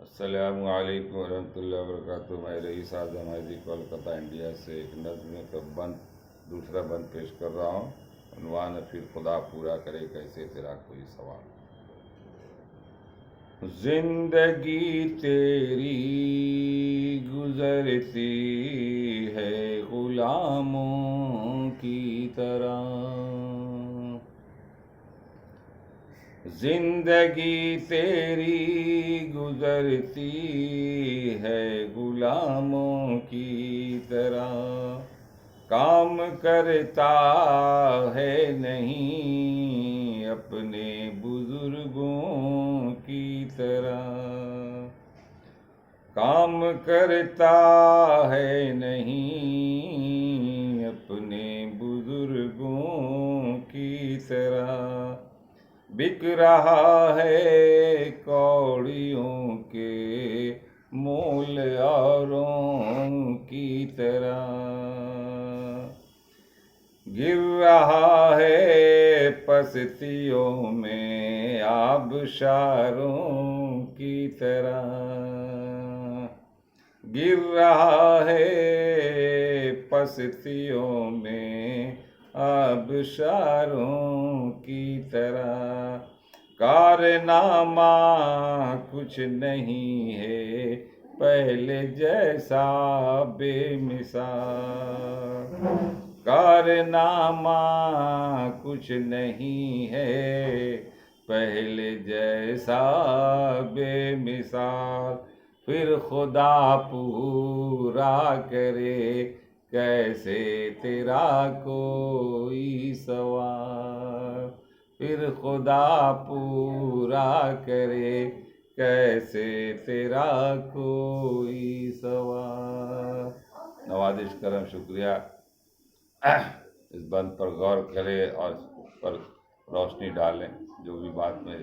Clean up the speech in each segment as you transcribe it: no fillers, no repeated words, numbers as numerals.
अस्सलामु अलैकुम वरहमतुल्लाहि वबरकातुहू। मैं रईस आज़म हैदी कोलकाता इंडिया से एक नज़्म का बंद दूसरा बंद पेश कर रहा हूँ। उन्वान है फिर खुदा पूरा करे कैसे तेरा कोई सवाल। जिंदगी तेरी गुजरती है गुलामों की तरह, जिंदगी तेरी गुजरती है गुलामों की तरह, काम करता है नहीं अपने बुजुर्गों की तरह, काम करता है नहीं अपने बुजुर्गों की तरह, बिक रहा है कौड़ियों के मोल औरों की तरह, गिर रहा है पस्तियों में आबशारों की तरह, गिर रहा है पस्तियों में आबशारों की तरह, कारनामा कुछ नहीं है पहले जैसा बेमिसाल, कारनामा कुछ नहीं है पहले जैसा बेमिसाल, फिर खुदा पूरा करे कैसे तेरा कोई सवाल, फिर खुदा पूरा करे कैसे तेरा कोई सवाल। नवाजिश करम, शुक्रिया। इस बंद पर गौर करें और उस पर रोशनी डालें। जो भी बात में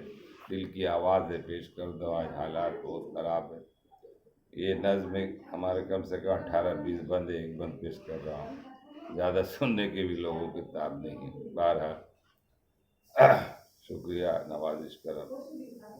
दिल की आवाज़ है पेश कर दो। आज हालात बहुत ख़राब है। ये नज़्म हमारे कम से कम 18-20 बंद एक बंद पेश कर रहा हूँ। ज़्यादा सुनने के भी लोगों की ताब नहीं है। बहरहाल शुक्रिया, नवाजिश करम।